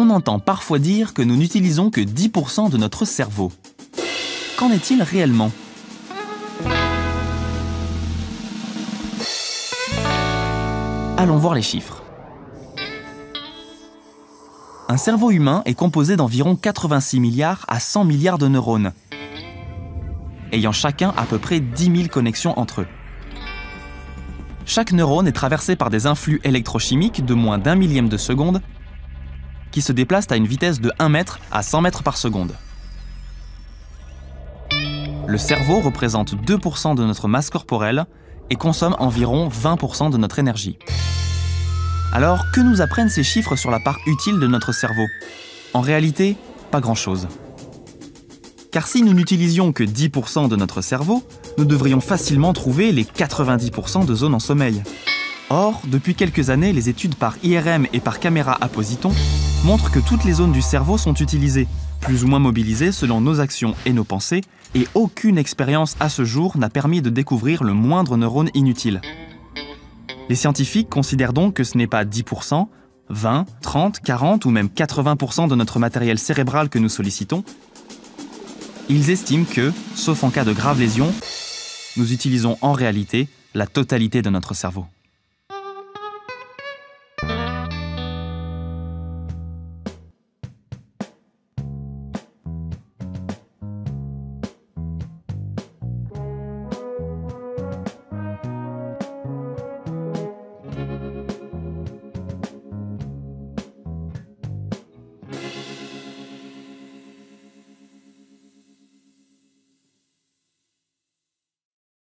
On entend parfois dire que nous n'utilisons que 10% de notre cerveau. Qu'en est-il réellement ? Allons voir les chiffres. Un cerveau humain est composé d'environ 86 milliards à 100 milliards de neurones, ayant chacun à peu près 10 000 connexions entre eux. Chaque neurone est traversé par des influx électrochimiques de moins d'1 millième de seconde qui se déplacent à une vitesse de 1 mètre à 100 mètres par seconde. Le cerveau représente 2% de notre masse corporelle et consomme environ 20% de notre énergie. Alors, que nous apprennent ces chiffres sur la part utile de notre cerveau ? En réalité, pas grand-chose. Car si nous n'utilisions que 10% de notre cerveau, nous devrions facilement trouver les 90% de zones en sommeil. Or, depuis quelques années, les études par IRM et par caméra à positons montrent que toutes les zones du cerveau sont utilisées, plus ou moins mobilisées selon nos actions et nos pensées, et aucune expérience à ce jour n'a permis de découvrir le moindre neurone inutile. Les scientifiques considèrent donc que ce n'est pas 10%, 20, 30, 40 ou même 80% de notre matériel cérébral que nous sollicitons. Ils estiment que, sauf en cas de grave lésion, nous utilisons en réalité la totalité de notre cerveau.